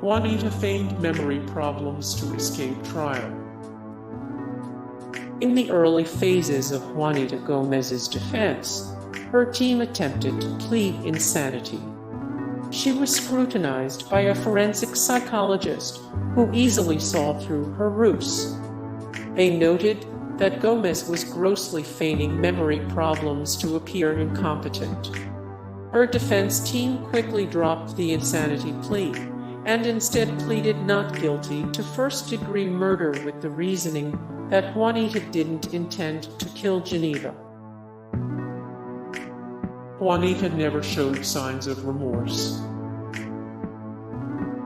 Juanita feigned memory problems to escape trial. In the early phases of Juanita Gomez's defense, her team attempted to plead insanity. She was scrutinized by a forensic psychologist who easily saw through her ruse. They noted that Gomez was grossly feigning memory problems to appear incompetent. Her defense team quickly dropped the insanity plea and instead pleaded not guilty to first-degree murder with the reasoning that Juanita didn't intend to kill Geneva. Juanita never showed signs of remorse.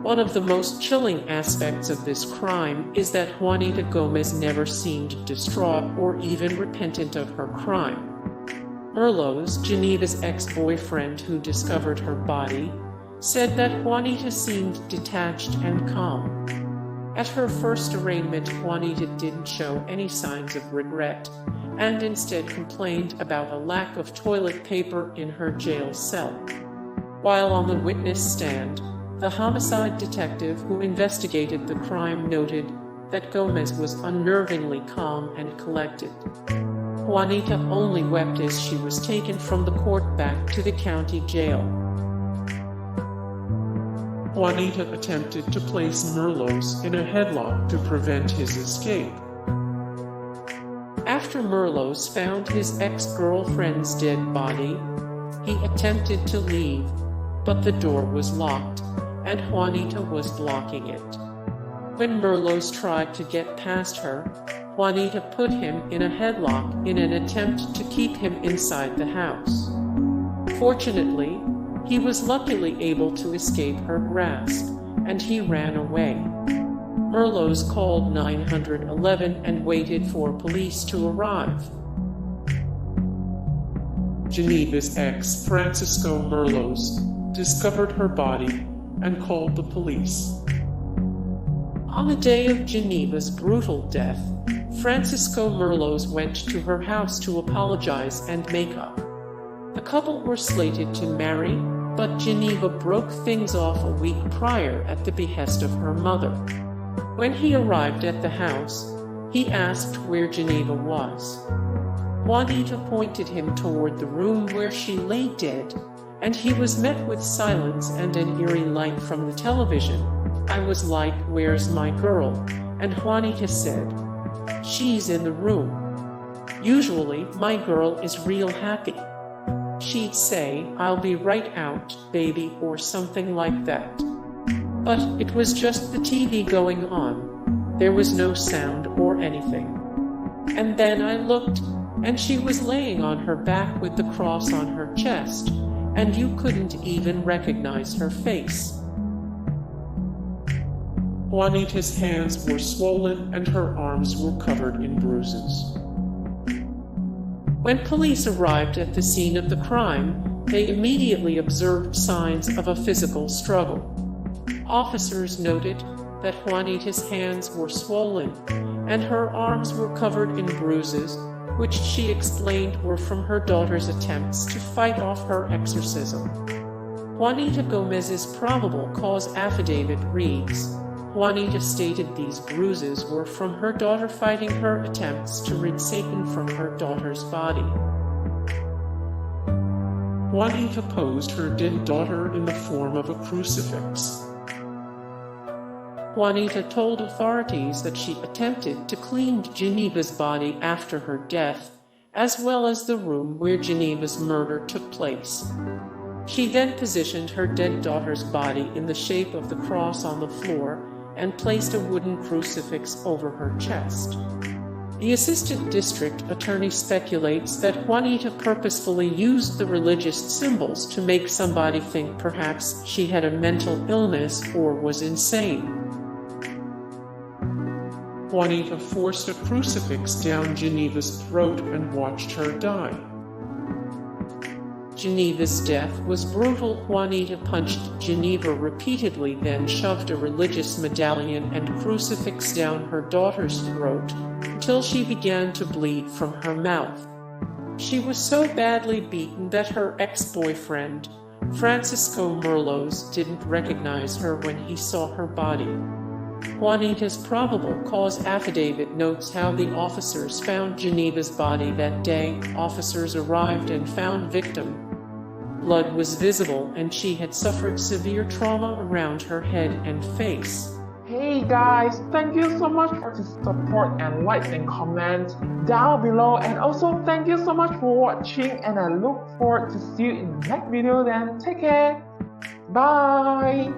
One of the most chilling aspects of this crime is that Juanita Gomez never seemed distraught or even repentant of her crime. Merlos, Geneva's ex-boyfriend who discovered her body, said that Juanita seemed detached and calm. At her first arraignment, Juanita didn't show any signs of regret, and instead complained about a lack of toilet paper in her jail cell. While on the witness stand, the homicide detective who investigated the crime noted that Gomez was unnervingly calm and collected. Juanita only wept as she was taken from the court back to the county jail. Juanita attempted to place Merlos in a headlock to prevent his escape. After Merlos found his ex-girlfriend's dead body, he attempted to leave, but the door was locked, and Juanita was blocking it. When Merlos tried to get past her, Juanita put him in a headlock in an attempt to keep him inside the house. Fortunately, he was luckily able to escape her grasp, and he ran away. Merlos called 911 and waited for police to arrive. Geneva's ex, Francisco Merlos, discovered her body and called the police. On the day of Geneva's brutal death, Francisco Merlos went to her house to apologize and make up. The couple were slated to marry, but Geneva broke things off a week prior at the behest of her mother. When he arrived at the house, he asked where Geneva was. Juanita pointed him toward the room where she lay dead, and he was met with silence and an eerie light from the television. I was like, "Where's my girl?" And Juanita said, "She's in the room. Usually, my girl is real happy. She'd say, 'I'll be right out, baby,' or something like that. But it was just the TV going on. There was no sound or anything. And then I looked, and she was laying on her back with the cross on her chest, and you couldn't even recognize her face." Juanita's hands were swollen and her arms were covered in bruises. When police arrived at the scene of the crime, they immediately observed signs of a physical struggle. Officers noted that Juanita's hands were swollen and her arms were covered in bruises, which she explained were from her daughter's attempts to fight off her exorcism. Juanita Gomez's probable cause affidavit reads, Juanita stated these bruises were from her daughter fighting her attempts to rid Satan from her daughter's body. Juanita posed her dead daughter in the form of a crucifix. Juanita told authorities that she attempted to clean Geneva's body after her death, as well as the room where Geneva's murder took place. She then positioned her dead daughter's body in the shape of the cross on the floor and placed a wooden crucifix over her chest. The assistant district attorney speculates that Juanita purposefully used the religious symbols to make somebody think perhaps she had a mental illness or was insane. Juanita forced a crucifix down Geneva's throat and watched her die. Geneva's death was brutal. Juanita punched Geneva repeatedly, then shoved a religious medallion and crucifix down her daughter's throat until she began to bleed from her mouth. She was so badly beaten that her ex-boyfriend, Francisco Merlos, didn't recognize her when he saw her body. Juanita's probable cause affidavit notes how the officers found Geneva's body that day. Officers arrived and found victim. Blood was visible and she had suffered severe trauma around her head and face. Hey guys, thank you so much for the support and likes and comments down below, and also thank you so much for watching, and I look forward to see you in the next video. Then take care, bye.